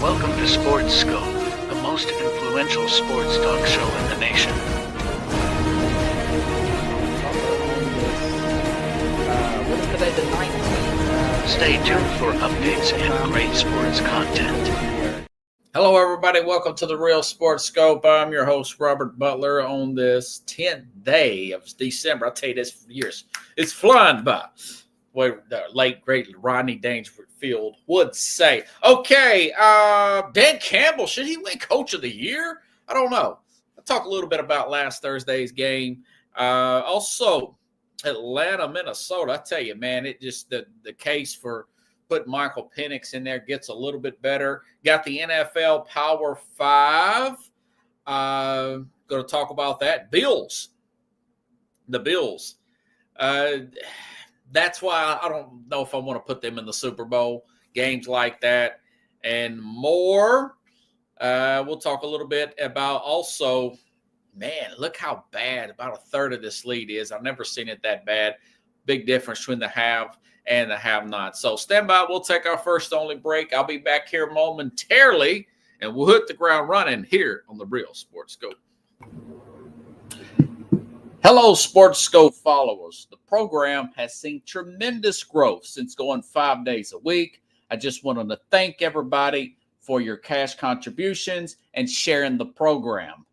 Welcome to Sports Scope, the most influential sports talk show in the nation. What is today, the 19th? Stay tuned for updates and great sports content. Hello, everybody. Welcome to the Real Sports Scope. I'm your host, Robert Butler, on this 10th day of December. I'll tell you this for years. It's flying by. What the late, great Rodney Dangerfield would say. Okay, Dan Campbell, should he win Coach of the Year? I don't know. I'll talk a little bit about last Thursday's game. Also, Atlanta, Minnesota. I tell you, man, it just the case for putting Michael Penix in there gets a little bit better. Got the NFL Power 5. Going to talk about that. Bills. The Bills. That's why I don't know if I want to put them in the Super Bowl, games like that, and more. We'll talk a little bit about also, man, look how bad about a third of this lead is. I've never seen it that bad. Big difference between the have and the have not. So stand by. We'll take our first only break. I'll be back here momentarily, and we'll hit the ground running here on the Real Sports Scope. Hello, Sports Scope followers. The program has seen tremendous growth since going 5 days a week. I just wanted to thank everybody for your cash contributions and sharing the program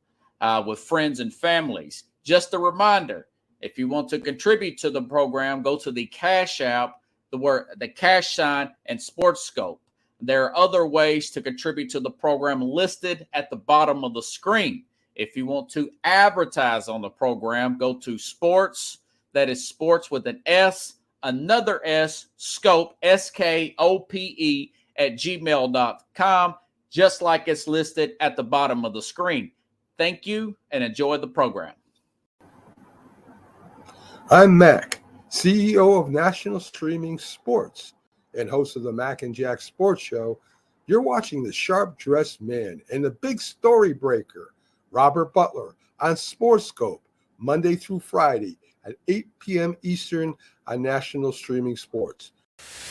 with friends and families. Just a reminder, if you want to contribute to the program, go to the Cash App, the cash sign, and Sports Scope. There are other ways to contribute to the program listed at the bottom of the screen. If you want to advertise on the program, go to sports, that is sports with an S, another S, scope, SKOPE, at gmail.com, just like it's listed at the bottom of the screen. Thank you and enjoy the program. I'm Mac, CEO of National Streaming Sports and host of the Mac and Jack Sports Show. You're watching the sharp-dressed man and the big story breaker, Robert Butler, on Sports Scope, Monday through Friday at 8 p.m. Eastern on National Streaming Sports.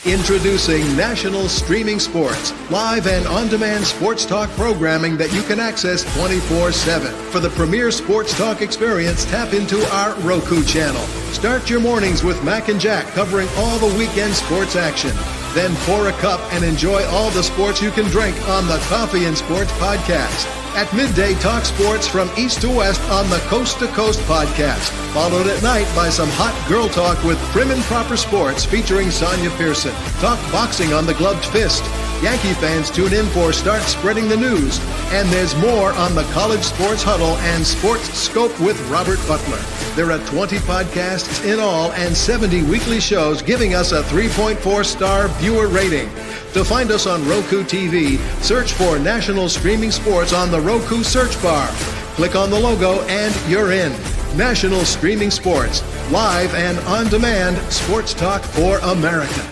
Introducing National Streaming Sports, live and on-demand sports talk programming that you can access 24/7. For the premier sports talk experience, tap into our Roku channel. Start your mornings with Mac and Jack covering all the weekend sports action. Then pour a cup and enjoy all the sports you can drink on the Coffee and Sports podcast. At midday, talk sports from east to west on the Coast to Coast podcast. Followed at night by some hot girl talk with Prim and Proper Sports featuring Sonia Pearson. Talk boxing on the Gloved Fist. Yankee fans tune in for Start Spreading the News. And there's more on the College Sports Huddle and Sports Scope with Robert Butler. There are 20 podcasts in all and 70 weekly shows giving us a 3.4-star viewer rating. To find us on Roku TV, search for National Streaming Sports on the Roku search bar. Click on the logo and you're in. National Streaming Sports, live and on-demand sports talk for America.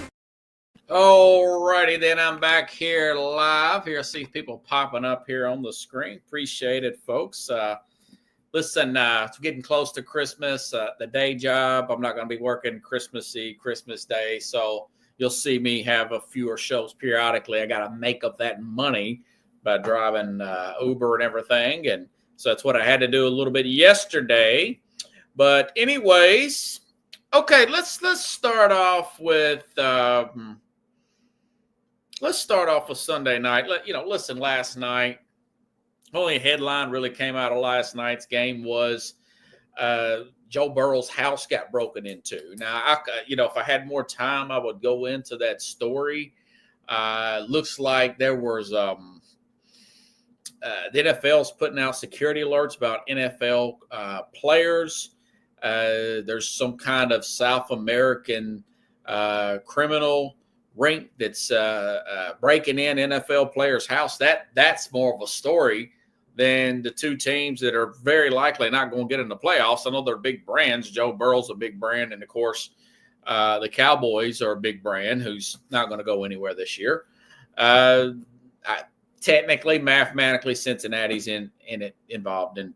Alrighty, then I'm back here live. Here I see people popping up here on the screen. Appreciate it, folks. Listen, it's getting close to Christmas. The day job, I'm not going to be working Christmas Eve, Christmas Day, so you'll see me have a fewer shows periodically. I got to make up that money by driving Uber and everything, and so that's what I had to do a little bit yesterday. But anyways, okay, let's start off with Sunday night. Listen, last night, only headline really came out of last night's game was Joe Burrow's house got broken into. Now, if I had more time, I would go into that story. Looks like there was the NFL's putting out security alerts about NFL players. There's some kind of South American criminal ring that's breaking in NFL players' house. That's more of a story than the two teams that are very likely not going to get in the playoffs. I know they're big brands. Joe Burrow's a big brand, and of course, the Cowboys are a big brand who's not going to go anywhere this year. Technically, mathematically, Cincinnati's involved, and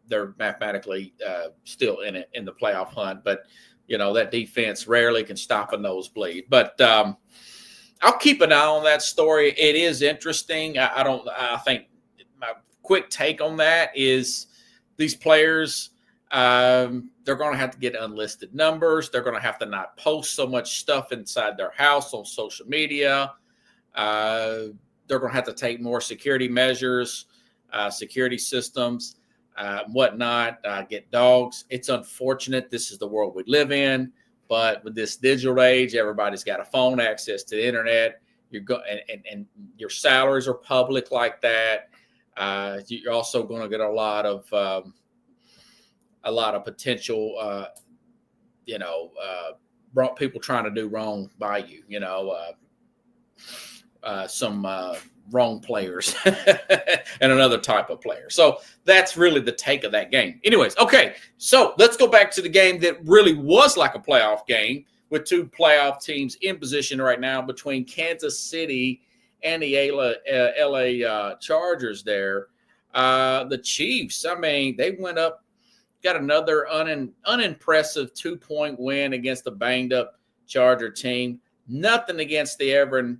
they're mathematically still in it in the playoff hunt. But that defense rarely can stop a nosebleed. But I'll keep an eye on that story. It is interesting. I think my quick take on that is these players, they're going to have to get unlisted numbers. They're going to have to not post so much stuff inside their house on social media. They're going to have to take more security measures, security systems, whatnot, get dogs. It's unfortunate. This is the world we live in. But with this digital age, everybody's got a phone, access to the internet. And your salaries are public like that. You're also going to get a lot of potential, people trying to do wrong by you. Some wrong players and another type of player. So that's really the take of that game. Anyways, okay, so let's go back to the game that really was like a playoff game with two playoff teams in position right now between Kansas City and the LA Chargers there. The Chiefs, they went up, got another unimpressive 2-point win against the banged-up Charger team. Nothing against the ever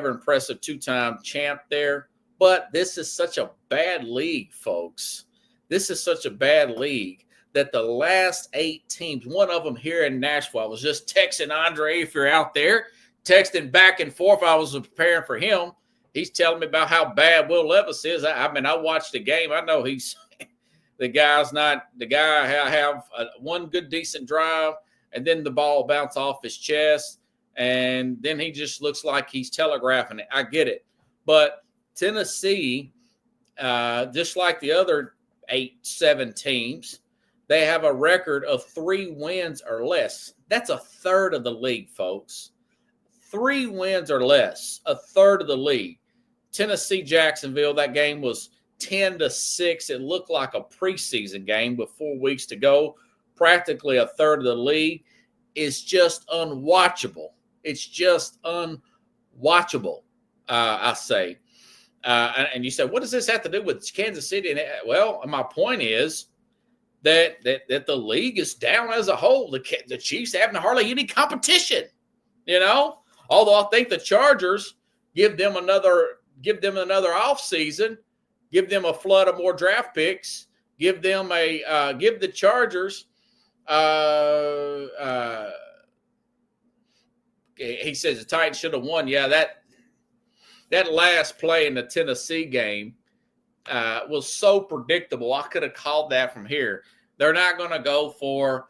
impressive two-time champ there. But this is such a bad league, folks. This is such a bad league that the last 8 teams, one of them here in Nashville, I was just texting Andre, if you're out there, texting back and forth. I was preparing for him. He's telling me about how bad Will Levis is. I watched the game. I know he's the guy's not the guy. Have one good, decent drive, and then the ball bounce off his chest. And then he just looks like he's telegraphing it. I get it. But Tennessee, just like the other 8-7 teams, they have a record of 3 wins or less. That's a third of the league, folks. 3 wins or less, a third of the league. Tennessee, Jacksonville, that game was 10-6. It looked like a preseason game with 4 weeks to go. Practically a third of the league is just unwatchable. It's just unwatchable, I say. And you said, what does this have to do with Kansas City? Well, my point is that the league is down as a whole. The Chiefs having hardly any competition, Although I think the Chargers give them another offseason, give them a flood of more draft picks, give the Chargers he says the Titans should have won. Yeah, that last play in the Tennessee game was so predictable. I could have called that from here. They're not going to go for.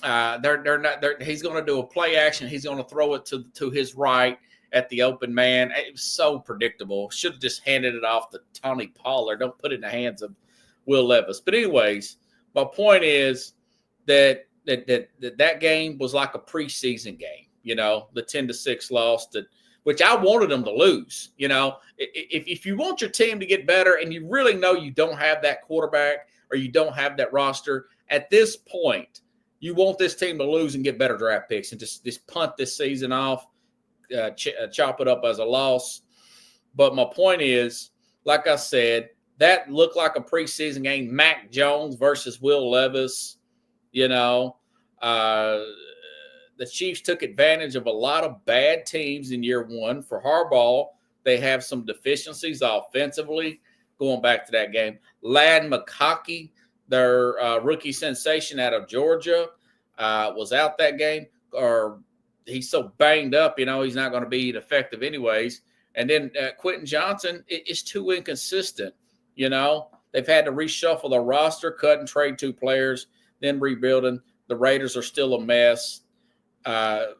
He's going to do a play action. He's going to throw it to his right at the open man. It was so predictable. Should have just handed it off to Tony Pollard. Don't put it in the hands of Will Levis. But anyways, my point is that game was like a preseason game. The 10-6 loss, which I wanted them to lose. If you want your team to get better and you really know you don't have that quarterback or you don't have that roster, at this point, you want this team to lose and get better draft picks and just punt this season off, chop it up as a loss. But my point is, like I said, that looked like a preseason game. Mac Jones versus Will Levis, the Chiefs took advantage of a lot of bad teams in year one. For Harbaugh, they have some deficiencies offensively. Going back to that game, Ladd McConkey, their rookie sensation out of Georgia, was out that game. Or he's so banged up, he's not going to be effective anyways. And then Quentin Johnson is too inconsistent. They've had to reshuffle the roster, cut and trade 2 players, then rebuilding. The Raiders are still a mess. I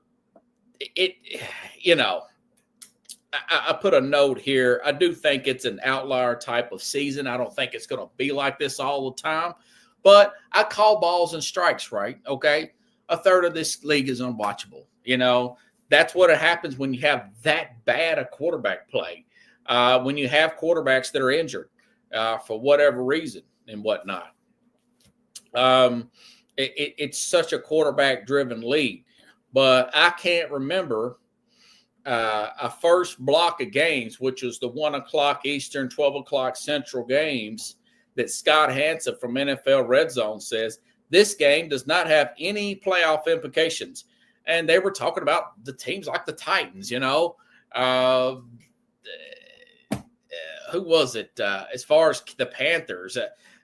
put a note here. I do think it's an outlier type of season. I don't think it's going to be like this all the time, but I call balls and strikes, right? Okay. A third of this league is unwatchable. That's what happens when you have that bad a quarterback play. When you have quarterbacks that are injured for whatever reason and whatnot. It's such a quarterback driven league. But I can't remember a first block of games, which was the 1 o'clock Eastern, 12 o'clock Central games, that Scott Hansen from NFL Red Zone says this game does not have any playoff implications. and they were talking about the teams like the Titans, who was it? As far as the Panthers,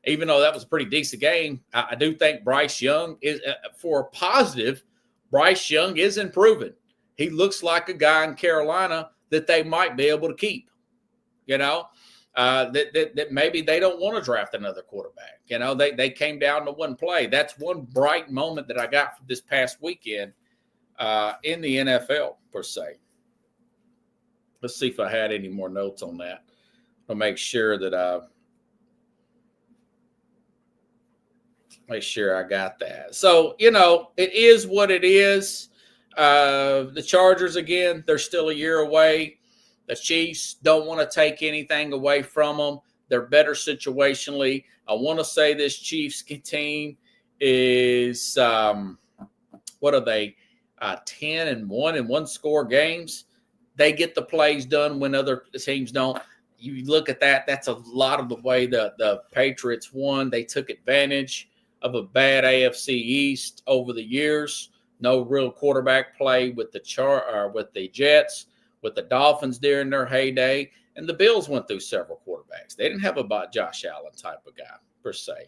even though that was a pretty decent game, I do think Bryce Young is, for a positive, Bryce Young is improving. He looks like a guy in Carolina that they might be able to keep, that maybe they don't want to draft another quarterback. They came down to one play. That's one bright moment that I got from this past weekend in the NFL, per se. Let's see if I had any more notes on that. I'll make sure that I got that. So, it is what it is. The Chargers, again, they're still a year away. The Chiefs don't want to take anything away from them. They're better situationally. I want to say this Chiefs team is, what are they, 10-1 in one-score games. They get the plays done when other teams don't. You look at that, that's a lot of the way the Patriots won. They took advantage of a bad AFC East over the years. No real quarterback play with the Jets, with the Dolphins during their heyday, and the Bills went through several quarterbacks. They didn't have a Josh Allen type of guy, per se,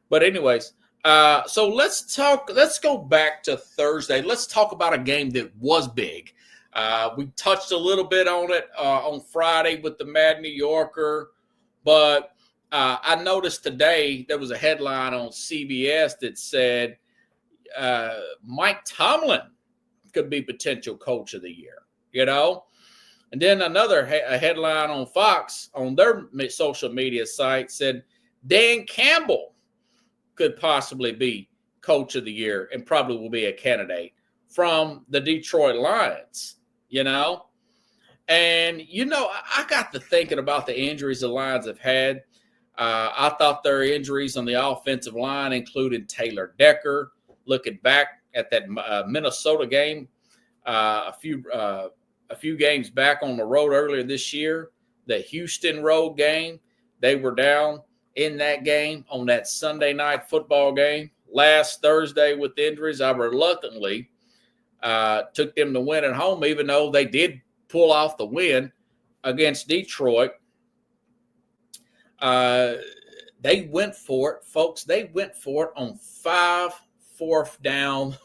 But anyways, so let's go back to Thursday. Let's talk about a game that was big. We touched a little bit on it on Friday with the Mad New Yorker, but I noticed today there was a headline on CBS that said Mike Tomlin could be potential coach of the year, And then another headline on Fox on their social media site said Dan Campbell could possibly be coach of the year and probably will be a candidate from the Detroit Lions, And, I got to thinking about the injuries the Lions have had. I thought their injuries on the offensive line included Taylor Decker. Looking back at that Minnesota game, a few games back on the road earlier this year, the Houston road game, they were down in that game on that Sunday night football game. Last Thursday with injuries, I reluctantly took them to win at home, even though they did pull off the win against Detroit. They went for it, folks. They went for it on 5 fourth down.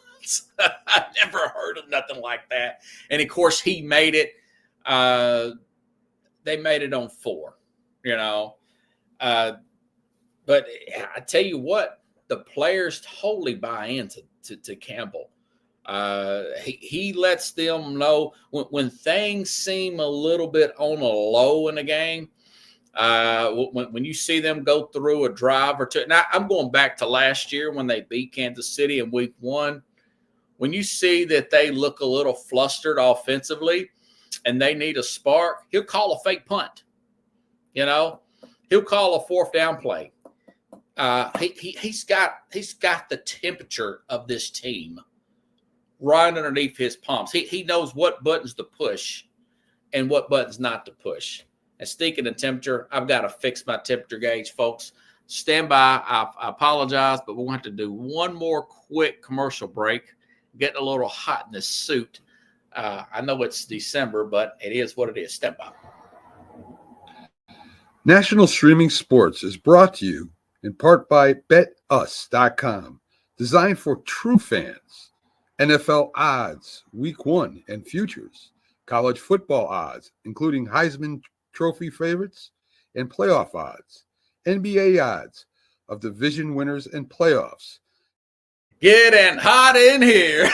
I never heard of nothing like that. And of course, he made it. They made it on 4. But I tell you what, the players totally buy into to Campbell. He lets them know when things seem a little bit on a low in the game. When you see them go through a drive or two. Now, I'm going back to last year when they beat Kansas City in week 1. When you see that they look a little flustered offensively and they need a spark, he'll call a fake punt. He'll call a 4th down play. He's got the temperature of this team right underneath his palms. He knows what buttons to push and what buttons not to push. And speaking of temperature, I've got to fix my temperature gauge, folks. Stand by. I apologize, but we'll have to do one more quick commercial break. Getting a little hot in this suit. I know it's December, but it is what it is. Stand by. National Streaming Sports is brought to you in part by BetUs.com, designed for true fans. NFL odds, Week 1 and futures, college football odds, including Heisman Trophy favorites and playoff odds, NBA odds of division winners and playoffs. Getting hot in here.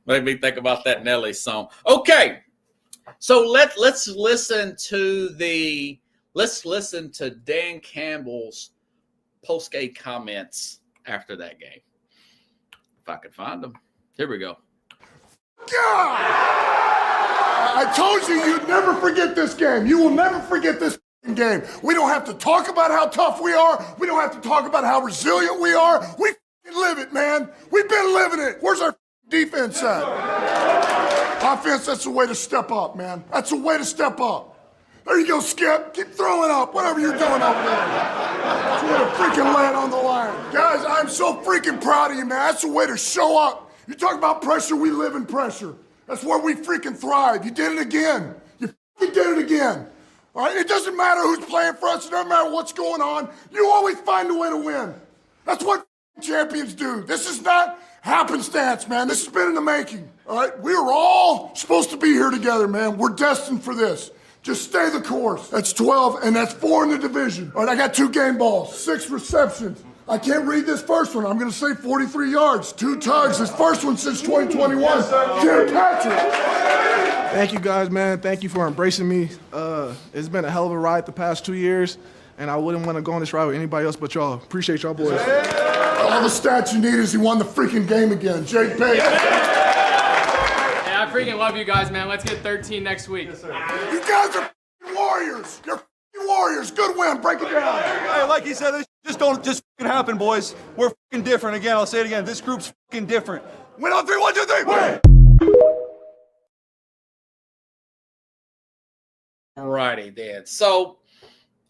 Made me think about that Nelly song. Okay, so let's listen to Dan Campbell's post-game comments after that game. If I could find them. Here we go. God! I told you you'd never forget this game. You will never forget this game. We don't have to talk about how tough we are. We don't have to talk about how resilient we are. We live it, man. We've been living it. Where's our defense at? Offense, that's the way to step up, man. That's the way to step up. There you go, Skip. Keep throwing up, whatever you're doing over there. Freaking land on the line. Guys, I'm so freaking proud of you, man. That's the way to show up. You talk about pressure, we live in pressure. That's where we freaking thrive. You did it again. You freaking did it again. All right? It doesn't matter who's playing for us. It doesn't matter what's going on. You always find a way to win. That's what champions do. This is not happenstance, man. This has been in the making. All right? We are all supposed to be here together, man. We're destined for this. Just stay the course. That's 12, and that's 4 in the division. All right, I got 2 game balls, 6 receptions. I can't read this first one. I'm going to say 43 yards, 2 tugs. This first one since 2021. Jared Patrick. Thank you, guys, man. Thank you for embracing me. It's been a hell of a ride the past 2 years, and I wouldn't want to go on this ride with anybody else but y'all. Appreciate y'all, boys. All the stats you need is he won the freaking game again. Jake Payton. I freaking love you guys, man. Let's get 13 next week. Yes, sir. You guys are warriors. You're warriors. Good win. Break it down. Hey, like he said, this just don't just happen, boys. We're fucking different. Again, I'll say it again. This group's fucking different. Win on 3, 1, 2, 3. Win. All righty then. So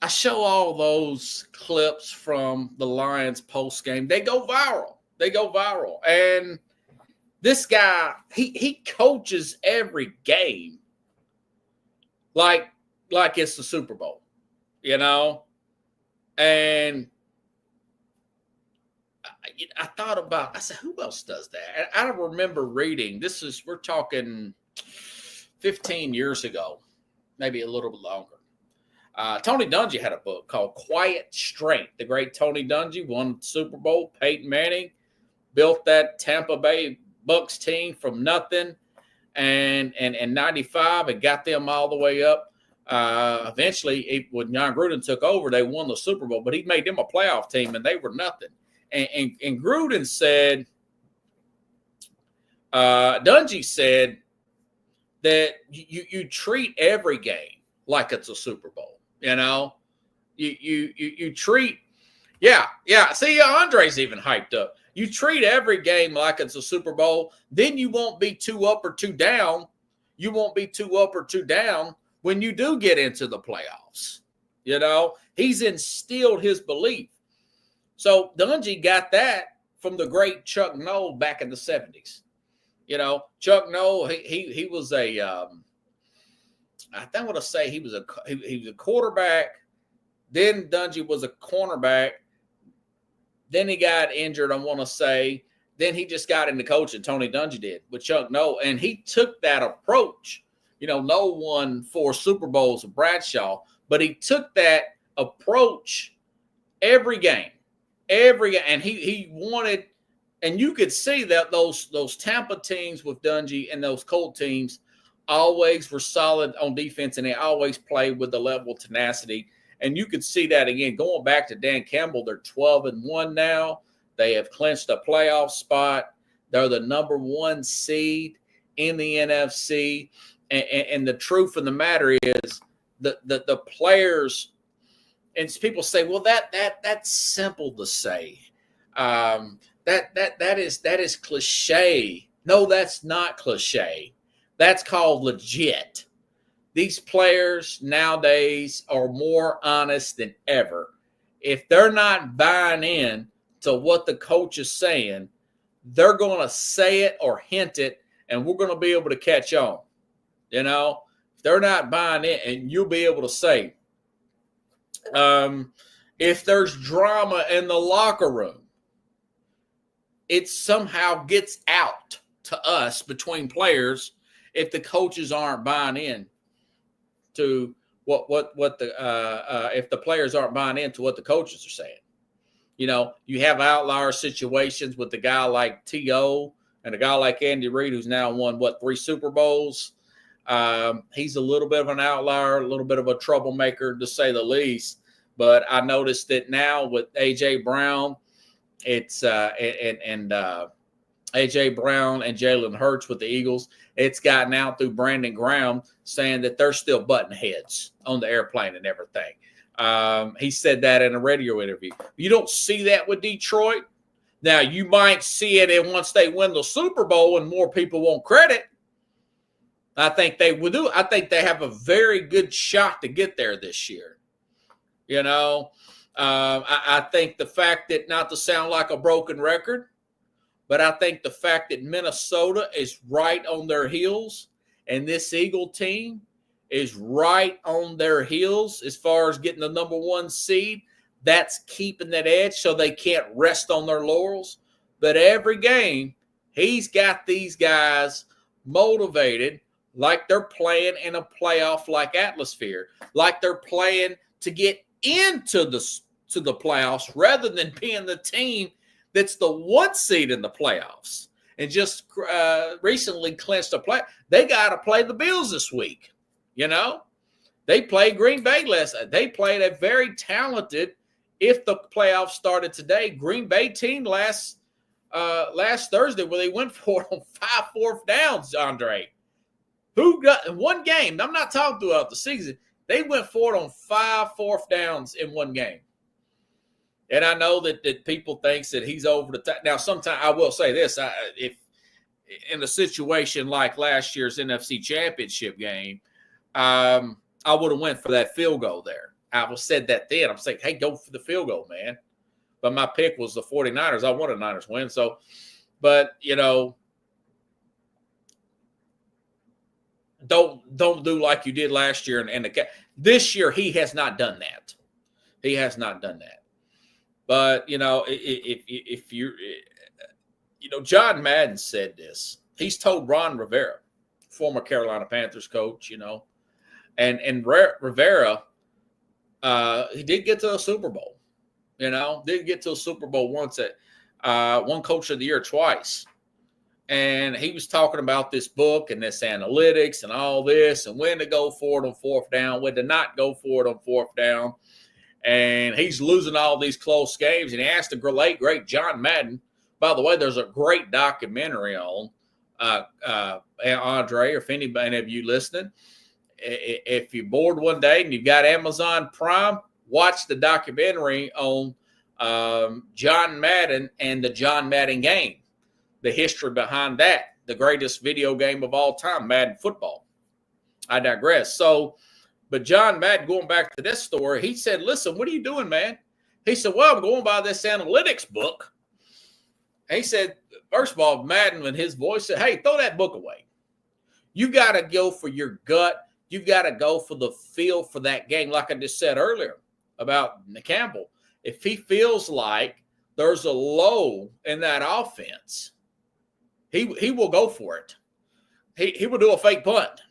I show all those clips from the Lions post game. They go viral. And this guy, he coaches every game like it's the Super Bowl, you know? And I thought about, I said, who else does that? And I remember reading, we're talking 15 years ago, maybe a little bit longer. Tony Dungy had a book called Quiet Strength. The great Tony Dungy won the Super Bowl. Peyton Manning built that Tampa Bay Bucks team from nothing, and 95 and got them all the way up. Eventually, when Jon Gruden took over, they won the Super Bowl, but he made them a playoff team, and they were nothing. And Gruden said, Dungy said that you treat every game like it's a Super Bowl. You know, you treat, yeah. See, Andre's even hyped up. You treat every game like it's a Super Bowl, then you won't be 2 up or 2 down. You won't be 2 up or 2 down when you do get into the playoffs. You know, he's instilled his belief. So Dungy got that from the great Chuck Noll back in the 70s. You know, Chuck Noll, he was a, I think I want to say he was a quarterback. Then Dungy was a cornerback. Then he got injured, I want to say. Then he just got into coaching, Tony Dungy did, with Chuck Noll. And he took that approach. You know, Noll won 4 Super Bowls with Bradshaw, but he took that approach every game. And he wanted, and you could see that those Tampa teams with Dungy and those Colt teams always were solid on defense, and they always played with the level of tenacity. And you could see that again, going back to Dan Campbell, they're 12-1 now. They have clinched a playoff spot. They're the number 1 seed in the NFC. And the truth of the matter is the players, and people say, well, that's simple to say. That is cliche. No, that's not cliche. That's called legit. These players nowadays are more honest than ever. If they're not buying in to what the coach is saying, they're going to say it or hint it, and we're going to be able to catch on. You know, if they're not buying in, and you'll be able to say, if there's drama in the locker room, it somehow gets out to us between players if the coaches aren't buying in to what the if the players aren't buying into what the coaches are saying. You know, you have outlier situations with a guy like T.O. and a guy like Andy Reid, who's now won 3 Super Bowls. He's a little bit of an outlier, a little bit of a troublemaker, to say the least. But I noticed that now with A.J. Brown, it's A.J. Brown and Jalen Hurts with the Eagles, it's gotten out through Brandon Graham saying that they're still butting heads on the airplane and everything. He said that in a radio interview. You don't see that with Detroit. Now, you might see it and once they win the Super Bowl and more people want credit. I think they will do. I think they have a very good shot to get there this year. You know, I think the fact that, not to sound like a broken record, but I think the fact that Minnesota is right on their heels and this Eagle team is right on their heels as far as getting the number 1 seed, that's keeping that edge so they can't rest on their laurels. But every game, he's got these guys motivated like they're playing in a playoff like Atmosphere, like they're playing to get into the playoffs rather than being the team that's the 1 seed in the playoffs and just recently clinched a play. They got to play the Bills this week. You know, they played Green Bay last night. They played a very talented, if the playoffs started today, Green Bay team last Thursday where they went for it on 5 fourth downs, Andre. Who got in one game? I'm not talking throughout the season. They went for it on 5 fourth downs in one game. And I know that people thinks that he's over the top. Now, sometimes I will say this. If in a situation like last year's NFC Championship game, I would have went for that field goal there. I would have said that then. I'm saying, hey, go for the field goal, man. But my pick was the 49ers. I wanted Niners win. So, but, you know, don't do like you did last year. And this year, he has not done that. He has not done that. But, you know, if you're, you know, John Madden said this. He's told Ron Rivera, former Carolina Panthers coach, you know, and Rivera, he did get to a Super Bowl, you know, did get to a Super Bowl once won Coach of the Year twice. And he was talking about this book and this analytics and all this and when to go for it on 4th down, when to not go for it on 4th down. And he's losing all these close games. And he asked the late, great John Madden. By the way, there's a great documentary on Andre, or if anybody of you listening, if you're bored one day and you've got Amazon Prime, watch the documentary on John Madden and the John Madden game, the history behind that, the greatest video game of all time, Madden football. I digress. So, but John Madden, going back to this story, he said, listen, what are you doing, man? He said, well, I'm going by this analytics book. And he said, first of all, Madden, in his voice, said, hey, throw that book away. You got to go for your gut. You've got to go for the feel for that game. Like I just said earlier about Campbell. If he feels like there's a low in that offense, he will go for it. He will do a fake punt.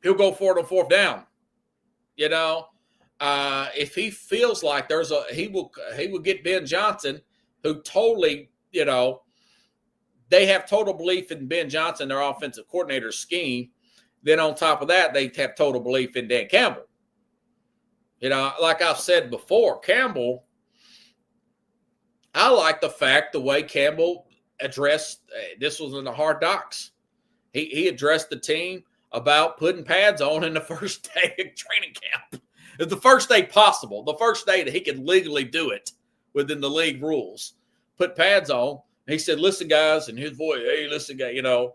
He'll go for it on 4th down. You know, if he feels like he will get Ben Johnson, who totally, you know, they have total belief in Ben Johnson, their offensive coordinator's scheme. Then on top of that, they have total belief in Dan Campbell. You know, like I've said before, Campbell, I like the way Campbell addressed, this was in the Hard Knocks. He addressed the team about putting pads on in the first day of training camp. It's the first day possible, the first day that he could legally do it within the league rules. Put pads on. And he said, listen, guys, in his voice, hey, listen, guys, you know,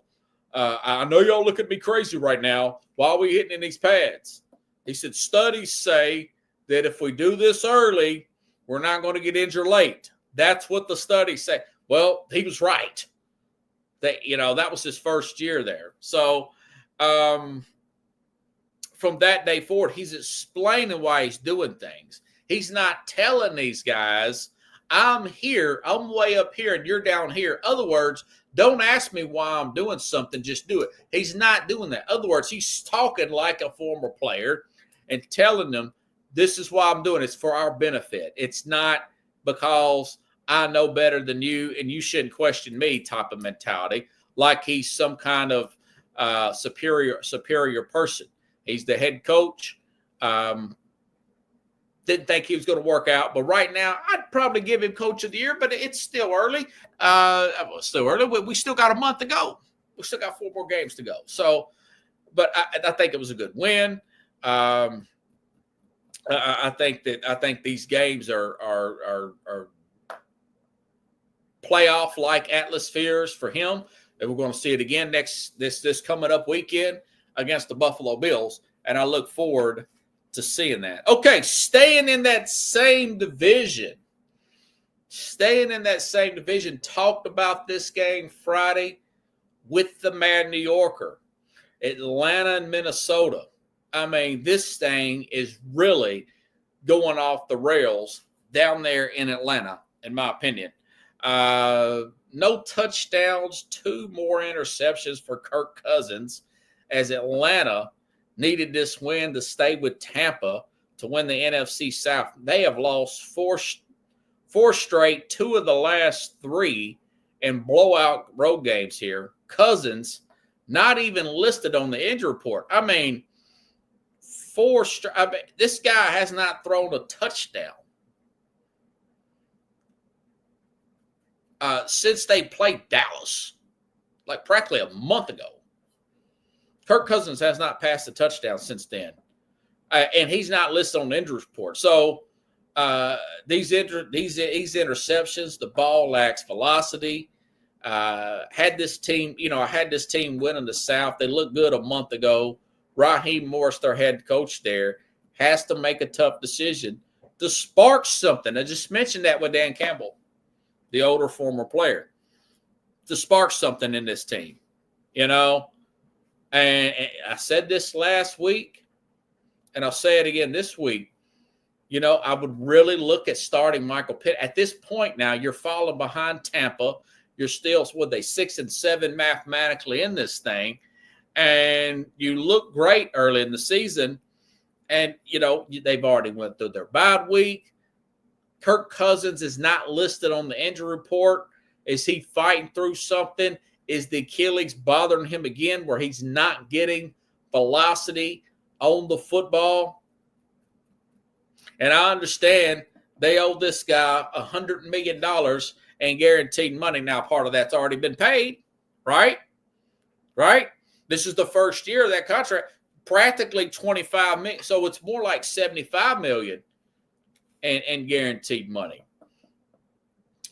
I know y'all look at me crazy right now. Why are we hitting in these pads? He said, studies say that if we do this early, we're not going to get injured late. That's what the studies say. Well, he was right. That was his first year there. So from that day forward, he's explaining why he's doing things. He's not telling these guys, I'm here, I'm way up here, and you're down here. In other words, don't ask me why I'm doing something, just do it. He's not doing that. In other words, he's talking like a former player and telling them, this is why I'm doing it. It's for our benefit. It's not because I know better than you and you shouldn't question me type of mentality, like he's some kind of superior person. He's the head coach. Didn't think he was going to work out, but right now I'd probably give him Coach of the Year, but it's still early. We still got a month to go. We still got 4 more games to go. So, but I think it was a good win. I think these games are playoff like atmospheres for him, and we're going to see it again this coming up weekend against the Buffalo Bills. And I look forward to seeing that. Okay, staying in that same division. Talked about this game Friday with the Mad New Yorker. Atlanta and Minnesota. I mean, this thing is really going off the rails down there in Atlanta, in my opinion. No touchdowns, 2 more interceptions for Kirk Cousins as Atlanta needed this win to stay with Tampa to win the NFC South. They have lost four straight, 2 of the last 3 in blowout road games here. Cousins not even listed on the injury report. I mean, this guy has not thrown a touchdown since they played Dallas, like practically a month ago. Kirk Cousins has not passed a touchdown since then, and he's not listed on the injury report. So these interceptions, the ball lacks velocity. Had this team winning the South. They looked good a month ago. Raheem Morris, their head coach there, has to make a tough decision to spark something. I just mentioned that with Dan Campbell, the older former player, to spark something in this team, And I said this last week, and I'll say it again this week. I would really look at starting Michael Pitt. At this point now, you're falling behind Tampa. You're still, 6 and 7 mathematically in this thing. And you look great early in the season. And, they've already went through their bye week. Kirk Cousins is not listed on the injury report. Is he fighting through something? Is the Achilles bothering him again where he's not getting velocity on the football? And I understand they owe this guy $100 million and guaranteed money. Now, part of that's already been paid, right? Right? This is the first year of that contract, practically $25 million. So it's more like $75 million and guaranteed money.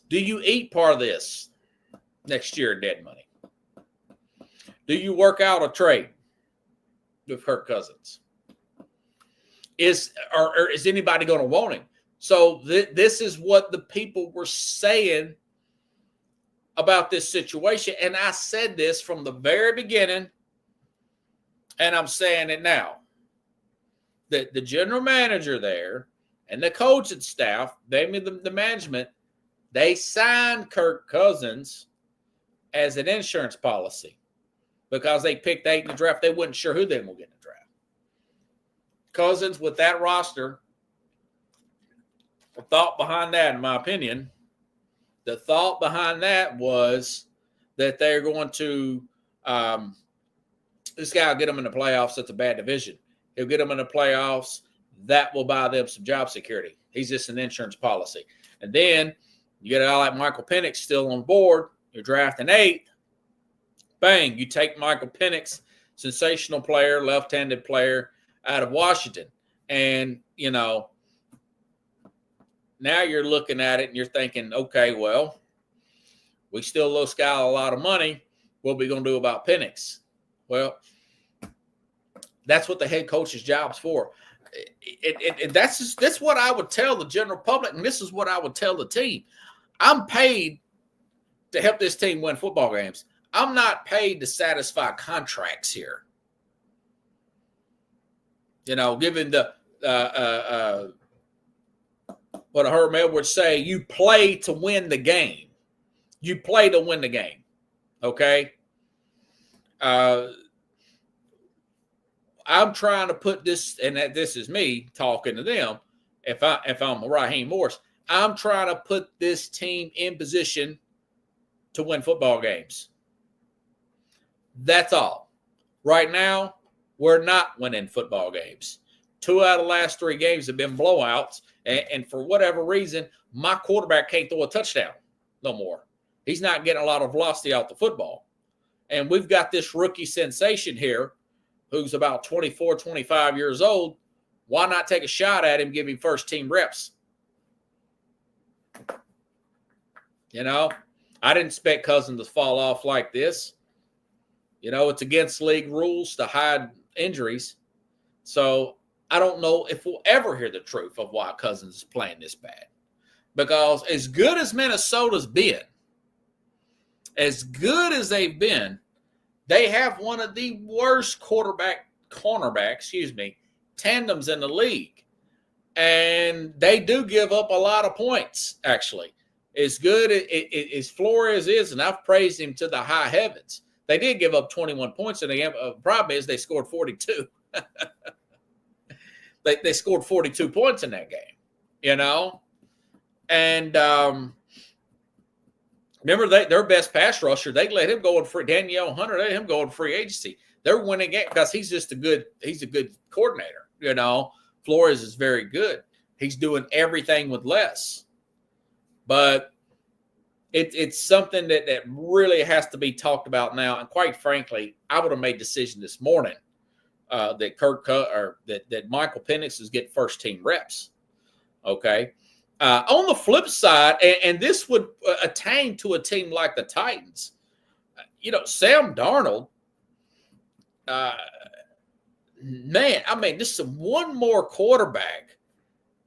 Do you eat part of this next year in dead money? Do you work out a trade with Kirk Cousins? Is anybody going to want him? So this is what the people were saying about this situation. And I said this from the very beginning, and I'm saying it now. That the general manager there and the coaching staff, the management, they signed Kirk Cousins as an insurance policy because they picked 8 in the draft. They weren't sure who they were going to get in the draft. Cousins, with that roster, the thought behind that, in my opinion, the thought behind that was that they're going to this guy will get them in the playoffs. That's a bad division. He'll get them in the playoffs. That will buy them some job security. He's just an insurance policy. And then you get a guy like Michael Penix still on board. You're drafting 8th. Bang, you take Michael Penix, sensational player, left-handed player out of Washington. And, now you're looking at it and you're thinking, okay, well, we still owe Sky a lot of money. What are we going to do about Penix? Well, that's what the head coach's job's for. And that's what I would tell the general public, and this is what I would tell the team. I'm paid to help this team win football games. I'm not paid to satisfy contracts here. Given the what Herm Edwards say, you play to win the game. You play to win the game. Okay? I'm trying to put this, and this is me talking to them. If I'm Raheem Morris, I'm trying to put this team in position to win football games. That's all. Right now, we're not winning football games. 2 out of the last 3 games have been blowouts, and for whatever reason, my quarterback can't throw a touchdown no more. He's not getting a lot of velocity out the football. And we've got this rookie sensation here who's about 24, 25 years old. Why not take a shot at him, give him first-team reps? I didn't expect Cousins to fall off like this. It's against league rules to hide injuries. So I don't know if we'll ever hear the truth of why Cousins is playing this bad. Because as good as Minnesota's been, as good as they've been, they have one of the worst cornerback tandems in the league. And they do give up a lot of points, actually. As good as Flores is, and I've praised him to the high heavens, they did give up 21 points in the game. The problem is they scored 42. They scored 42 points in that game, you know? And remember, their best pass rusher, they let him go in free. Danielle Hunter, they let him go in free agency. They're winning game because he's a good coordinator, you know? Flores is very good. He's doing everything with less. But it's something that really has to be talked about now. And quite frankly, I would have made a decision this morning that Michael Penix is getting first team reps. Okay. On the flip side, and this would attain to a team like the Titans, you know, Sam Darnold, man, I mean, this is one more quarterback,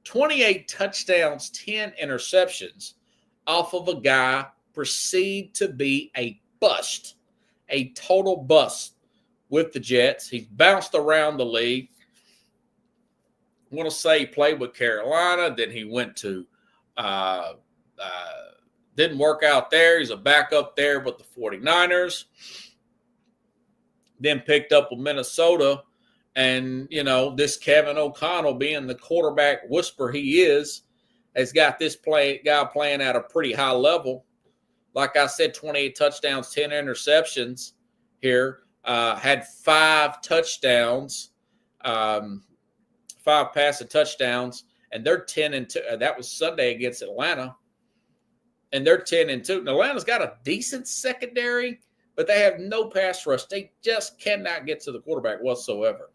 28 touchdowns, 10 interceptions off of a guy perceived to be a bust, a total bust with the Jets. He's bounced around the league. I want to say he played with Carolina. Then he went to didn't work out there. He's a backup there with the 49ers. Then picked up with Minnesota. And, you know, this Kevin O'Connell, being the quarterback whisperer he is, has got this guy playing at a pretty high level. Like I said, 28 touchdowns, 10 interceptions here. Had 5 touchdowns, 5 passing touchdowns, and they're 10-2. That was Sunday against Atlanta, and they're 10-2. And Atlanta's got a decent secondary, but they have no pass rush. They just cannot get to the quarterback whatsoever.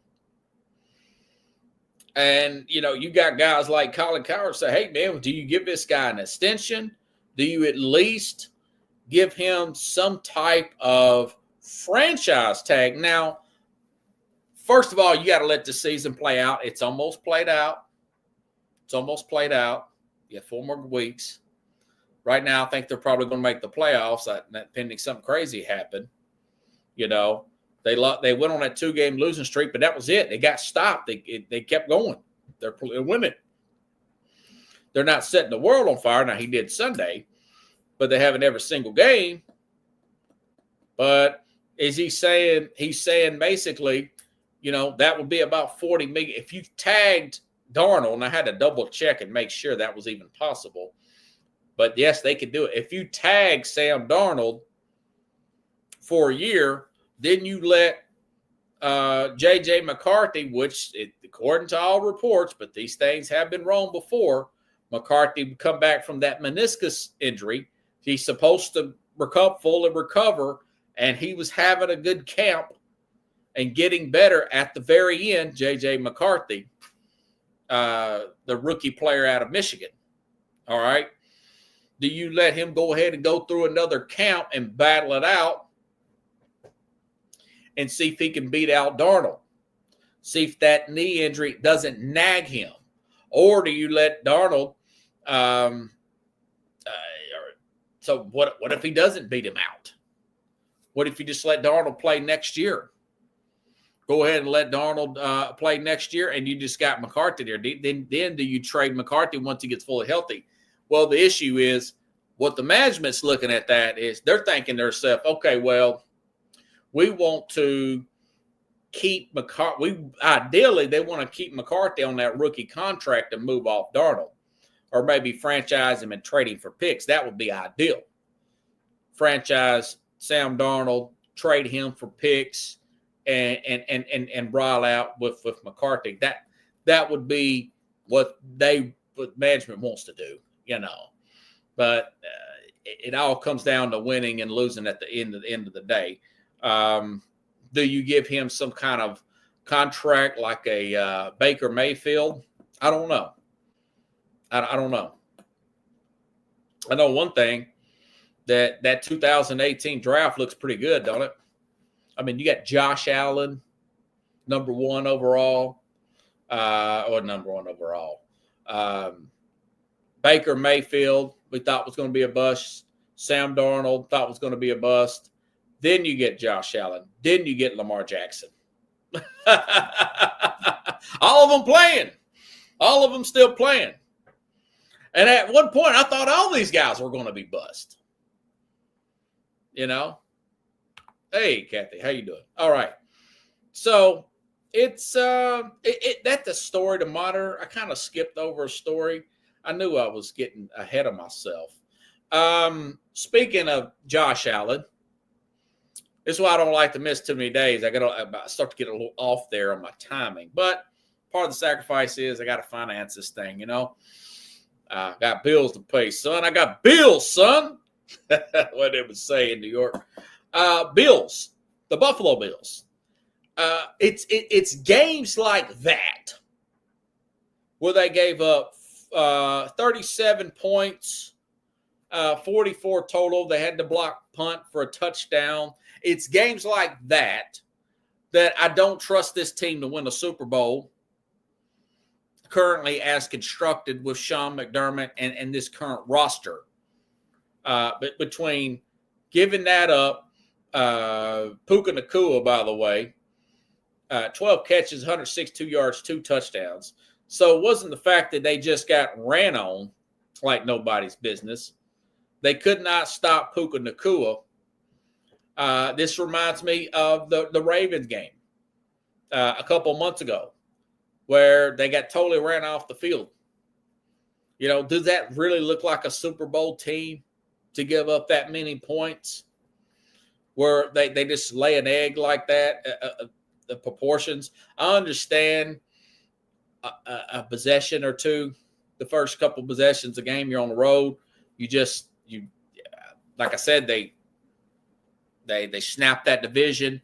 And, you know, you got guys like Colin Cowherd say, hey, man, do you give this guy an extension? Do you at least give him some type of franchise tag? Now, first of all, you got to let the season play out. It's almost played out. You have 4 more weeks. Right now, I think they're probably going to make the playoffs, pending something crazy happen. You know, they went on that 2-game losing streak, but that was it. They got stopped. They kept going. They're winning. They're not setting the world on fire. Now, he did Sunday, but they haven't every single game. But is he saying? He's saying basically, you know, that would be about $40 million. If you tagged Darnold, and I had to double check and make sure that was even possible. But yes, they could do it. If you tag Sam Darnold for a year, then you let J.J. McCarthy, which according to all reports, but these things have been wrong before, McCarthy would come back from that meniscus injury. He's supposed to fully recover, and he was having a good camp and getting better at the very end. J.J. McCarthy, the rookie player out of Michigan. All right. Do you let him go ahead and go through another camp and battle it out and see if he can beat out Darnold? See if that knee injury doesn't nag him. Or do you let Darnold so what if he doesn't beat him out? What if you just let Darnold play next year? Go ahead and let Darnold play next year, and you just got McCarthy there. Then do you trade McCarthy once he gets fully healthy? Well, the issue is what the management's looking at that is they're thinking to themselves, okay, well, we want to keep McCarthy. Ideally, they want to keep McCarthy on that rookie contract and move off Darnold, or maybe franchise him and trade him for picks. That would be ideal. Franchise Sam Darnold, trade him for picks, and brawl out with McCarthy. That would be what management wants to do, you know. But it all comes down to winning and losing at the end of the day. Do you give him some kind of contract like a Baker Mayfield? I don't know. I don't know. I know one thing, that 2018 draft looks pretty good, don't it? I mean, you got Josh Allen, number 1 overall. or number 1 overall. Baker Mayfield, we thought was going to be a bust. Sam Darnold thought was going to be a bust. Then you get Josh Allen. Then you get Lamar Jackson. All of them playing. All of them still playing. And at one point, I thought all these guys were going to be bust. You know? Hey, Kathy, how you doing? All right. So it's that's the story to monitor. I kind of skipped over a story. I knew I was getting ahead of myself. Speaking of Josh Allen, this is why I don't like to miss too many days. I start to get a little off there on my timing. But part of the sacrifice is I got to finance this thing, you know. Got bills to pay, son. I got bills, son. What they would say in New York. Bills, the Buffalo Bills. It's games like that where they gave up 37 points, 44 total. They had to block punt for a touchdown. It's games like that I don't trust this team to win a Super Bowl currently as constructed with Sean McDermott and this current roster. But between giving that up, Puka Nacua, by the way, 12 catches, 162 yards, 2 touchdowns. So it wasn't the fact that they just got ran on like nobody's business. They could not stop Puka Nacua. This reminds me of the Ravens game a couple months ago where they got totally ran off the field. You know, does that really look like a Super Bowl team to give up that many points where they just lay an egg like that? The proportions. I understand a possession or two, the first couple possessions of the game, you're on the road. You like I said, they snapped that division.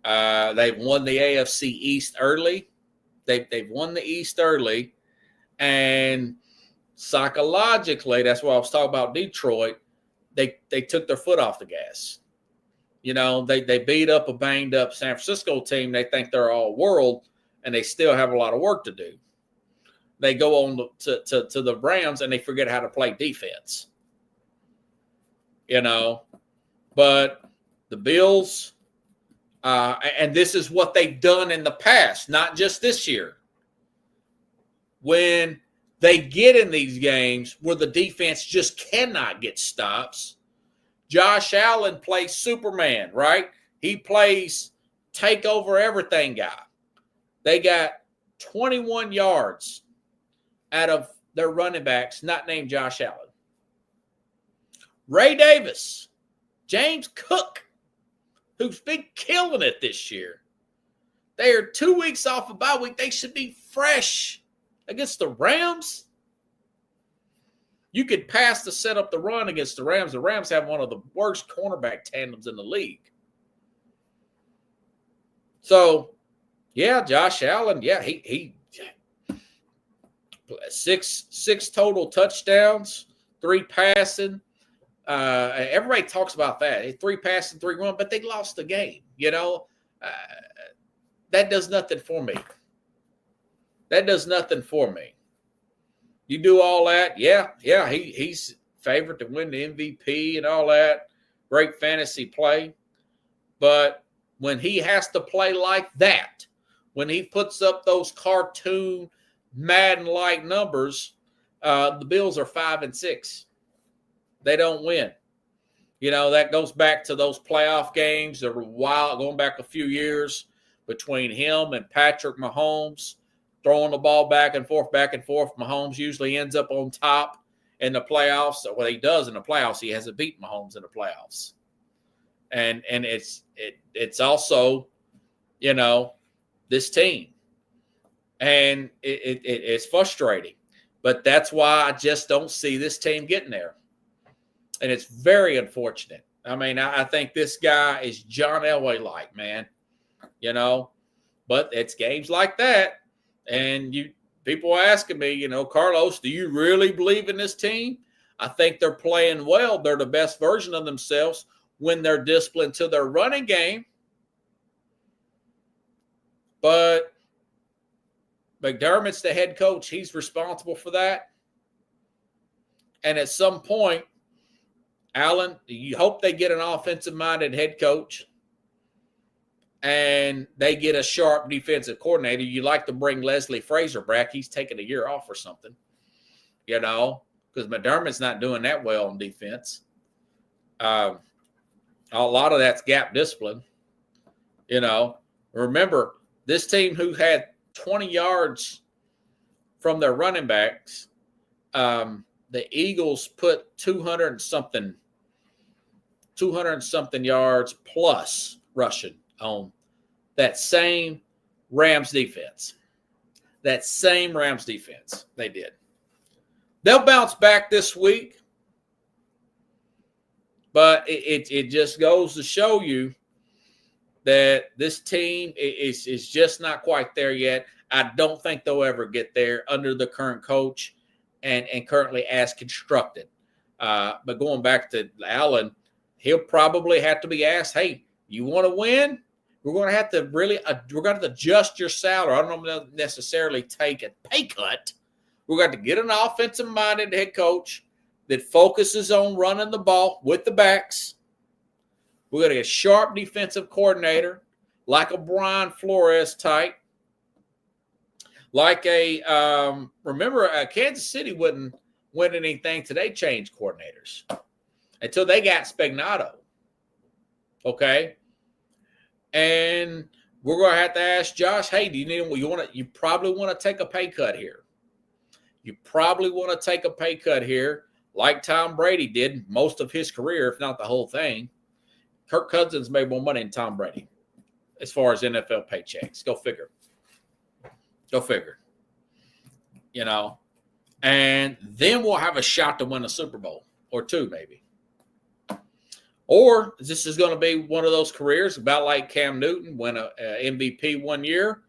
They've won the AFC East early. They've won the East early, and psychologically, that's why I was talking about Detroit. They took their foot off the gas. You know, they beat up a banged up San Francisco team. They think they're all world, and they still have a lot of work to do. They go on to the Rams, and they forget how to play defense. You know, but the Bills, and this is what they've done in the past, not just this year. When they get in these games where the defense just cannot get stops, Josh Allen plays Superman, right? He plays take over everything guy. They got 21 yards out of their running backs not named Josh Allen. Ray Davis, James Cook, who's been killing it this year. They are 2 weeks off a bye week. They should be fresh against the Rams. You could pass to set up the run against the Rams. The Rams have one of the worst cornerback tandems in the league. So, yeah, Josh Allen, yeah, he six total touchdowns, 3 passing. Everybody talks about that. 3 passing, 3 run, but they lost the game. You know, that does nothing for me. That does nothing for me. You do all that, yeah, he's favored to win the MVP and all that. Great fantasy play. But when he has to play like that, when he puts up those cartoon Madden-like numbers, the Bills are 5-6. They don't win. You know, that goes back to those playoff games that were wild, going back a few years between him and Patrick Mahomes, throwing the ball back and forth. Mahomes usually ends up on top in the playoffs. What he does in the playoffs, he hasn't beaten Mahomes in the playoffs. And it's also, you know, this team. And it's frustrating. But that's why I just don't see this team getting there. And it's very unfortunate. I mean, I think this guy is John Elway-like, man. You know, but it's games like that. And people are asking me, you know, Carlos, do you really believe in this team? I think they're playing well. They're the best version of themselves when they're disciplined to their running game. But McDermott's the head coach. He's responsible for that. And at some point, Allen, you hope they get an offensive-minded head coach and they get a sharp defensive coordinator. You like to bring Leslie Frazier back. He's taking a year off or something, because McDermott's not doing that well on defense. A lot of that's gap discipline. Remember, this team who had 20 yards from their running backs, the Eagles put 200 something yards plus rushing on that same Rams defense. They did. They'll bounce back this week, but it just goes to show you that this team is just not quite there yet. I don't think they'll ever get there under the current coach and currently as constructed. But going back to Allen, he'll probably have to be asked, hey, you want to win? We're going to have to adjust your salary. I don't necessarily take a pay cut. We're going to get an offensive-minded head coach that focuses on running the ball with the backs. We're going to get a sharp defensive coordinator, like a Brian Flores type. Like remember, Kansas City wouldn't win anything till they changed coordinators until they got Spagnuolo. Okay? And we're going to have to ask Josh, hey, do you need him? You probably want to take a pay cut here. Like Tom Brady did most of his career, if not the whole thing. Kirk Cousins made more money than Tom Brady as far as NFL paychecks. Go figure. And then we'll have a shot to win a Super Bowl or two, maybe. Or this is going to be one of those careers about like Cam Newton, win a MVP 1 year,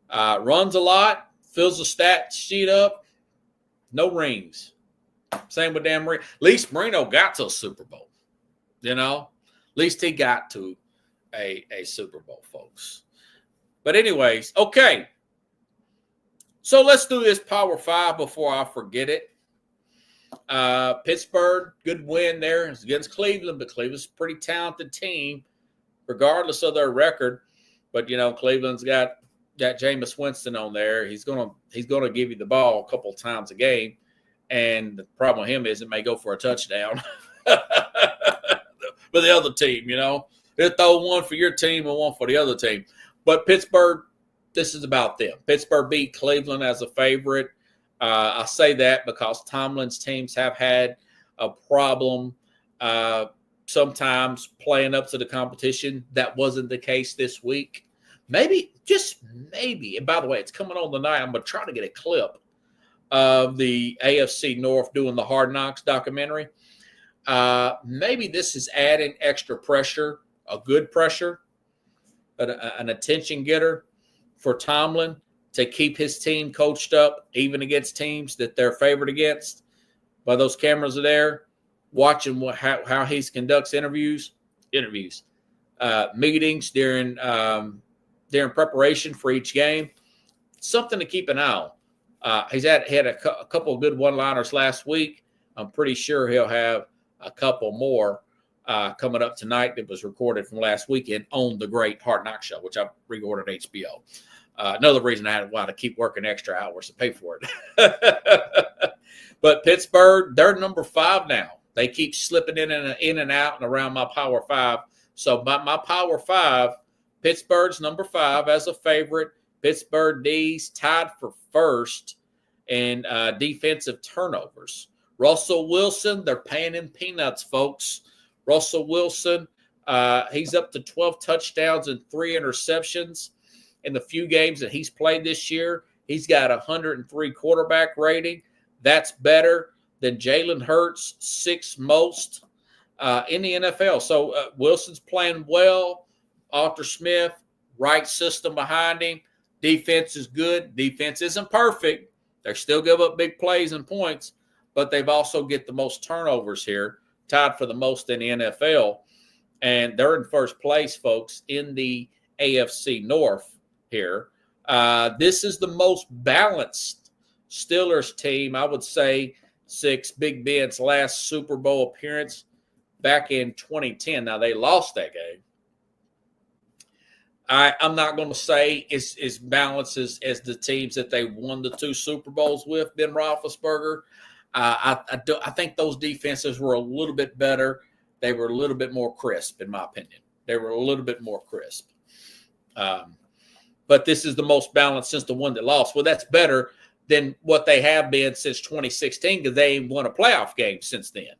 runs a lot, fills the stat sheet up, no rings. Same with Dan Marino. At least Marino got to a Super Bowl. At least he got to a Super Bowl, folks. But anyways, okay. So let's do this Power 5 before I forget it. Pittsburgh, good win there. It's against Cleveland, but Cleveland's a pretty talented team, regardless of their record. But Cleveland's got Jameis Winston on there. He's gonna give you the ball a couple of times a game, and the problem with him is it may go for a touchdown. But the other team, they'll throw one for your team and one for the other team. But Pittsburgh, this is about them. Pittsburgh beat Cleveland as a favorite. I say that because Tomlin's teams have had a problem sometimes playing up to the competition. That wasn't the case this week. Maybe, just maybe. And by the way, it's coming on tonight. I'm going to try to get a clip of the AFC North doing the Hard Knocks documentary. Maybe this is adding extra pressure, a good pressure, an attention getter for Tomlin to keep his team coached up, even against teams that they're favored against. But those cameras are there, watching how he conducts meetings during preparation for each game. Something to keep an eye on. He's had a couple of good one-liners last week. I'm pretty sure he'll have a couple more coming up tonight that was recorded from last weekend on the great Hard Knock Show, which I've recorded HBO. Another reason I had to keep working extra hours to pay for it. But Pittsburgh, they're number 5 now. They keep slipping in and out and around my Power 5. So my Power 5, Pittsburgh's number 5 as a favorite. Pittsburgh D's tied for first in defensive turnovers. Russell Wilson, they're paying him peanuts, folks. Russell Wilson, he's up to 12 touchdowns and 3 interceptions in the few games that he's played this year. He's got 103 quarterback rating. That's better than Jalen Hurts' 6th most in the NFL. So Wilson's playing well. Arthur Smith, right system behind him. Defense is good. Defense isn't perfect. They still give up big plays and points, but they've also get the most turnovers here, tied for the most in the NFL. And they're in first place, folks, in the AFC North here. This is the most balanced Steelers team, I would say, since Big Ben's last Super Bowl appearance back in 2010. Now, they lost that game. I'm not going to say it's as balanced as the teams that they won the 2 Super Bowls with, Ben Roethlisberger. I think those defenses were a little bit better. They were a little bit more crisp, in my opinion. They were a little bit more crisp. But this is the most balanced since the one that lost. Well, that's better than what they have been since 2016 because they ain't won a playoff game since then.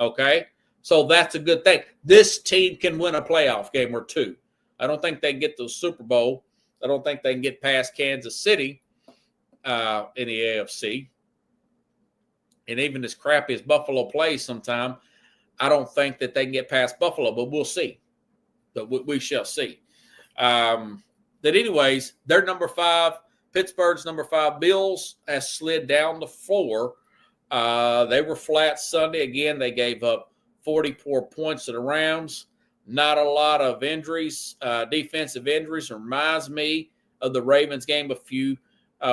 Okay? So that's a good thing. This team can win a playoff game or 2. I don't think they can get to the Super Bowl. I don't think they can get past Kansas City in the AFC. And even as crappy as Buffalo plays sometime, I don't think that they can get past Buffalo, but we'll see. But we shall see. But anyways, they're number 5. Pittsburgh's number 5. Bills has slid down to 4. They were flat Sunday. Again, they gave up 44 points to the Rams. Not a lot of injuries, defensive injuries. Reminds me of the Ravens game a few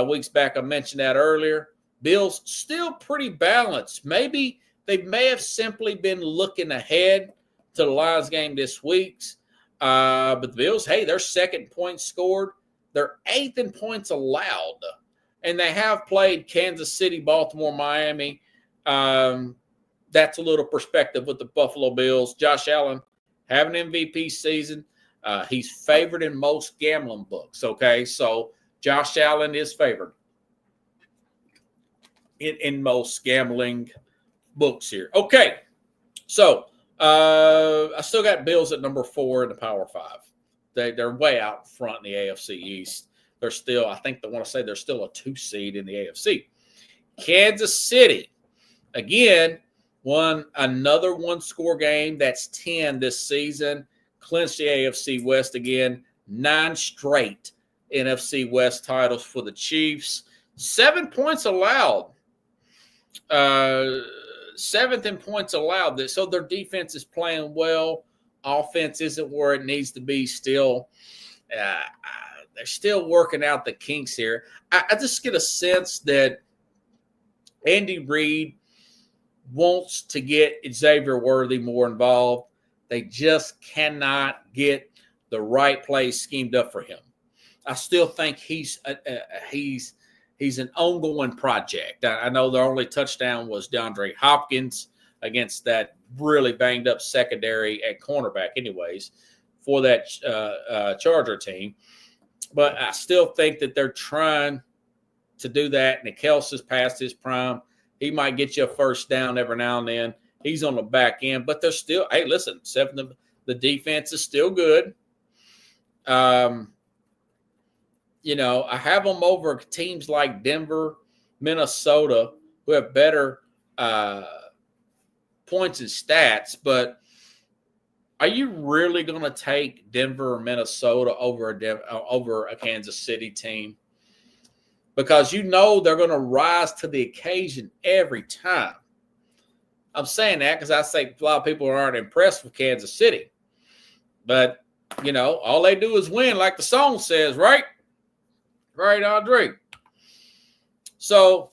weeks back. I mentioned that earlier. Bills still pretty balanced. Maybe they may have simply been looking ahead to the Lions game this week. But the Bills, hey, they're 2nd point scored. They're 8th in points allowed. And they have played Kansas City, Baltimore, Miami. That's a little perspective with the Buffalo Bills. Josh Allen having an MVP season. He's favored in most gambling books, okay? So Josh Allen is favored in most gambling books here. Okay, so I still got Bills at number 4 in the Power 5. They're way out front in the AFC East. They're still, I think they want to say they're still a 2 seed in the AFC. Kansas City, again, won another 1-score game. That's 10 this season. Clinched the AFC West again. 9 straight NFC West titles for the Chiefs. 7 points allowed. 7th in points allowed. So their defense is playing well. Offense isn't where it needs to be still. They're still working out the kinks here. I just get a sense that Andy Reid wants to get Xavier Worthy more involved. They just cannot get the right play schemed up for him. I still think he's an ongoing project. I know their only touchdown was DeAndre Hopkins against that really banged up secondary at cornerback anyways for that Charger team. But I still think that they're trying to do that. Nick Kelsey's past his prime. He might get you a first down every now and then. He's on the back end, but they're still, hey, listen, the defense is still good. You know, I have them over teams like Denver, Minnesota, who have better points and stats, but are you really going to take Denver or Minnesota over a Kansas City team? Because you know they're going to rise to the occasion every time. I'm saying that because I say a lot of people aren't impressed with Kansas City. But, you know, all they do is win, like the song says, right? Right, Andre? So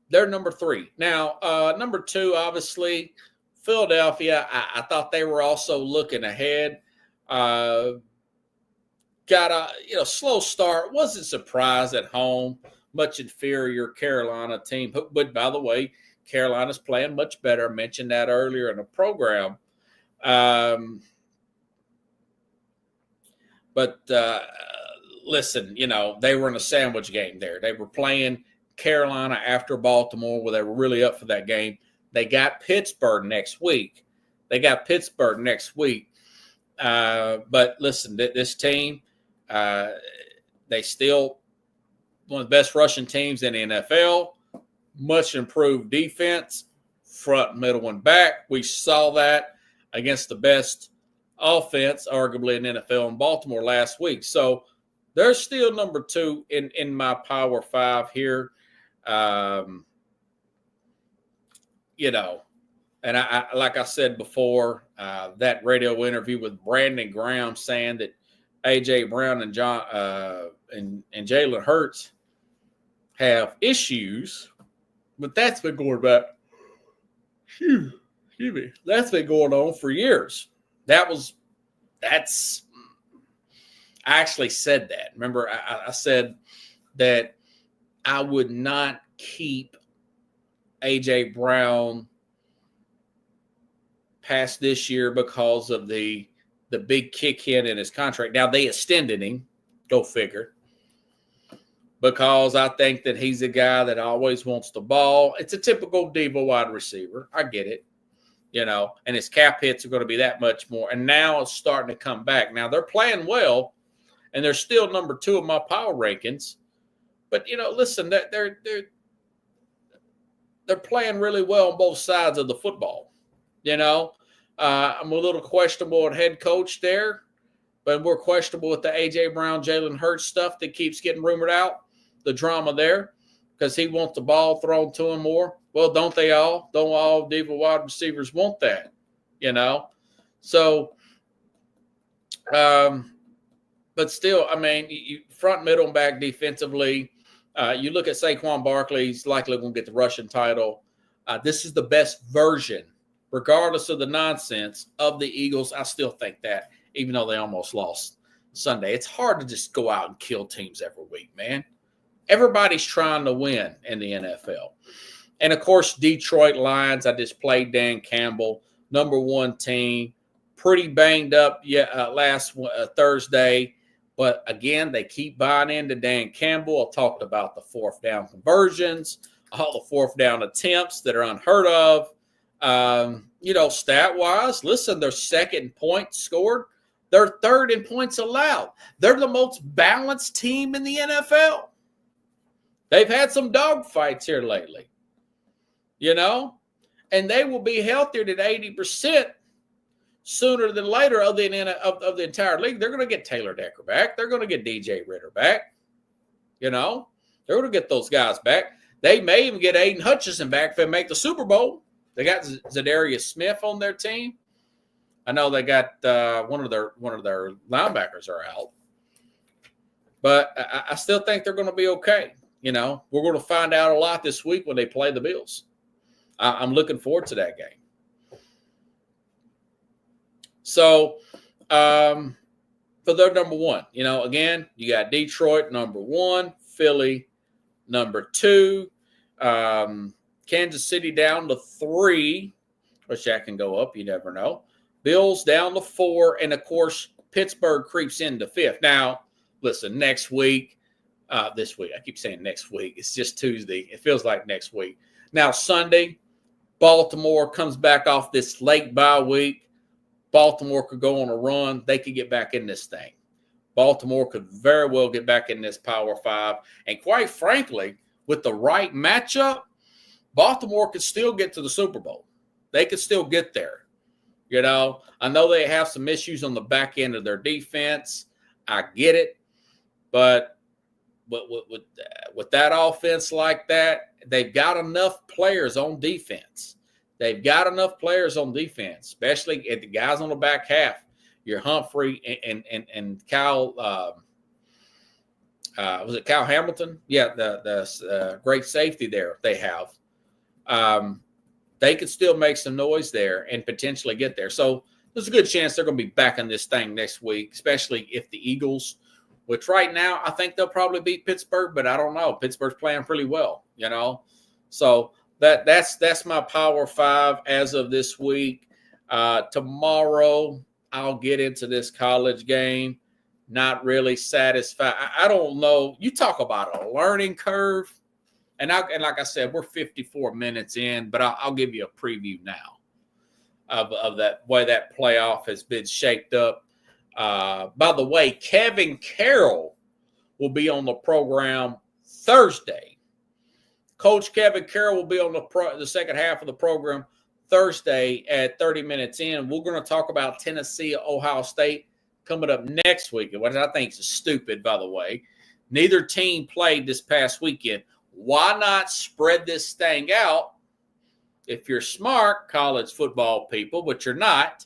they're number 3. Now, number 2, obviously, Philadelphia. I thought they were also looking ahead. Got a slow start. Wasn't surprised at home. Much inferior Carolina team. But by the way, Carolina's playing much better. I mentioned that earlier in the program. Listen, you know, they were in a sandwich game there. They were playing Carolina after Baltimore where they were really up for that game. They got Pittsburgh next week. But listen, this team, they still one of the best rushing teams in the NFL. Much improved defense, front, middle, and back. We saw that against the best offense, arguably in NFL in Baltimore last week. So they're still number 2 in my Power 5 here. You know, and I like I said before, that radio interview with Brandon Graham saying that A.J. Brown and and Jalen Hurts have issues, but that's been going back. Excuse me. That's been going on for years. I actually said that. Remember, I said that I would not keep A.J. Brown past this year because of the big kick in his contract. Now, they extended him. Go figure. Because I think that he's a guy that always wants the ball. It's a typical diva wide receiver. I get it. And his cap hits are going to be that much more. And now it's starting to come back. Now, they're playing well, and they're still number 2 in my power rankings. But, listen, they're playing really well on both sides of the football. I'm a little questionable at head coach there, but we're questionable with the A.J. Brown, Jalen Hurts stuff that keeps getting rumored out, the drama there, because he wants the ball thrown to him more. Well, don't they all? Don't all diva wide receivers want that, So, but still, you front, middle, and back defensively, you look at Saquon Barkley, he's likely going to get the rushing title. This is the best version, regardless of the nonsense, of the Eagles. I still think that, even though they almost lost Sunday. It's hard to just go out and kill teams every week, man. Everybody's trying to win in the NFL. And, of course, Detroit Lions, I just played Dan Campbell, number 1 team, pretty banged up last Thursday. But, again, they keep buying into Dan Campbell. I talked about the 4th down conversions, all the 4th down attempts that are unheard of. Stat-wise, listen, they're 2nd in points scored. They're 3rd in points allowed. They're the most balanced team in the NFL. They've had some dogfights here lately, and they will be healthier than 80% sooner than later of the entire league. They're going to get Taylor Decker back. They're going to get DJ Ritter back. They're going to get those guys back. They may even get Aiden Hutchinson back if they make the Super Bowl. They got Zadarius Smith on their team. I know they got one of their linebackers are out, but I still think they're going to be okay. We're going to find out a lot this week when they play the Bills. I'm looking forward to that game. So, for their number 1, again, you got Detroit number 1, Philly number 2, Kansas City down to 3, which that can go up. You never know. Bills down to 4, and, of course, Pittsburgh creeps into 5th. Now, listen, next week, this week, I keep saying next week. It's just Tuesday. It feels like next week. Now, Sunday, Baltimore comes back off this late bye week. Baltimore could go on a run. They could get back in this thing. Baltimore could very well get back in this Power 5. And quite frankly, with the right matchup, Baltimore could still get to the Super Bowl. They could still get there. I know they have some issues on the back end of their defense. I get it. But with that offense like that, they've got enough players on defense. Especially at the guys on the back half. Your Humphrey and Kyle. Was it Kyle Hamilton? Yeah, the great safety there they have. They could still make some noise there and potentially get there. So there's a good chance they're going to be back in this thing next week, especially if the Eagles, which right now I think they'll probably beat Pittsburgh, but I don't know. Pittsburgh's playing pretty well, So that's my Power 5 as of this week. Tomorrow I'll get into this college game. Not really satisfied. I don't know. You talk about a learning curve. And like I said, we're 54 minutes in, but I'll give you a preview now of that way that playoff has been shaped up. By the way, Kevin Carroll will be on the program Thursday. Coach Kevin Carroll will be on the second half of the program Thursday at 30 minutes in. We're going to talk about Tennessee, Ohio State coming up next week, which I think is stupid, by the way. Neither team played this past weekend. Why not spread this thing out? If you're smart, college football people, but you're not,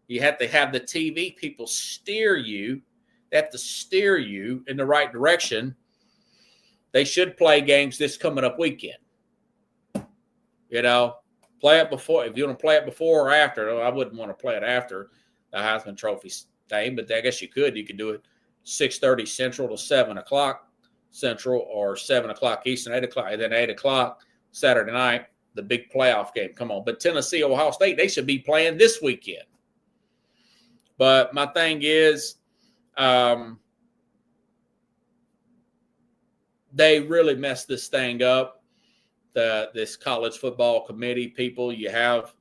you have to have the TV people steer you They have to steer you in the right direction. They should play games this coming up weekend. You know, play it before. If you want to play it before or after, I wouldn't want to play it after the Heisman Trophy thing, but I guess you could. You could do it 6:30 Central to 7 o'clock Central, or 7 o'clock Eastern, 8 o'clock, and then 8 o'clock Saturday night, the big playoff game. Come on. But Tennessee, Ohio State, they should be playing this weekend. But my thing is, they really messed this thing up. This college football committee people, you have,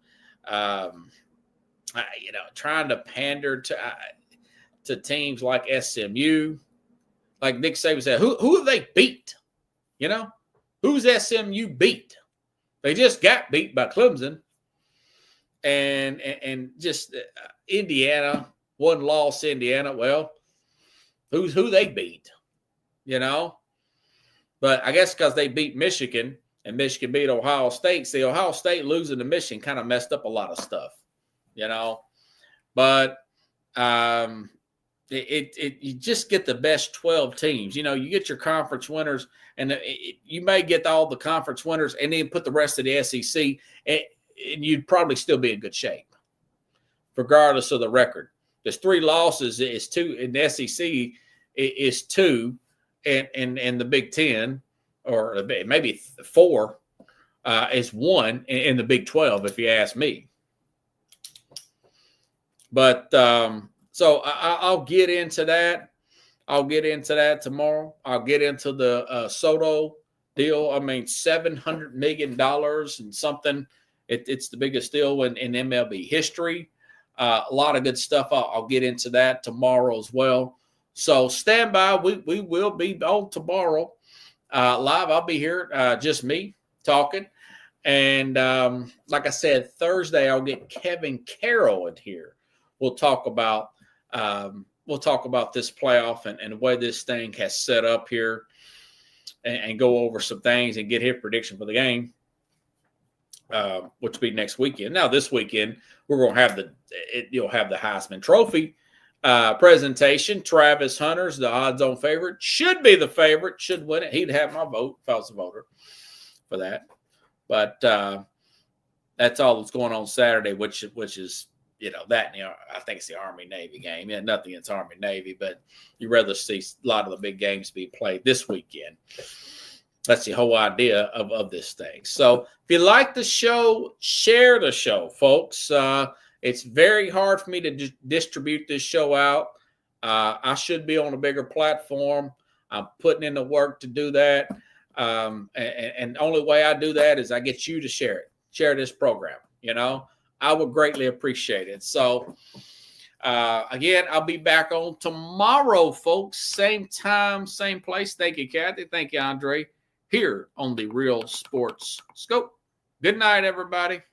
trying to pander to teams like SMU. Like Nick Saban said, who have they beat? You know, who's SMU beat? They just got beat by Clemson, and just Indiana, one loss. Indiana, well, who they beat? You know, but I guess because they beat Michigan and Michigan beat Ohio State. See, Ohio State losing to Michigan kind of messed up a lot of stuff. You know, but you just get the best 12 teams. You know, you get your conference winners, and you may get all the conference winners and then put the rest of the SEC, and you'd probably still be in good shape, regardless of the record. There's 3 losses is 2 in the SEC is 2, and the Big Ten, or maybe 4 is 1 in the Big 12, if you ask me. But so I'll get into that. I'll get into that tomorrow. I'll get into the Soto deal. I mean, $700 million and something. It's the biggest deal in MLB history. A lot of good stuff. I'll get into that tomorrow as well. So stand by. We will be on tomorrow live. I'll be here, just me talking. And like I said, Thursday I'll get Kevin Carroll in here. We'll talk about this playoff and the way this thing has set up here, and go over some things and get his prediction for the game, which will be next weekend. Now, this weekend we're going to have you'll have the Heisman Trophy presentation. Travis Hunter's the odds-on favorite. Should be the favorite. Should win it. He'd have my vote if I was a voter for that. But that's all that's going on Saturday, which is. You know, that, I think it's the Army-Navy game. Yeah, nothing against Army-Navy, but you'd rather see a lot of the big games be played this weekend. That's the whole idea of this thing. So if you like the show, share the show, folks. It's very hard for me to distribute this show out. I should be on a bigger platform. I'm putting in the work to do that. And the only way I do that is I get you to share it. Share this program, you know. I would greatly appreciate it. So, again, I'll be back on tomorrow, folks. Same time, same place. Thank you, Kathy. Thank you, Andre. Here on the Real Sports Scope. Good night, everybody.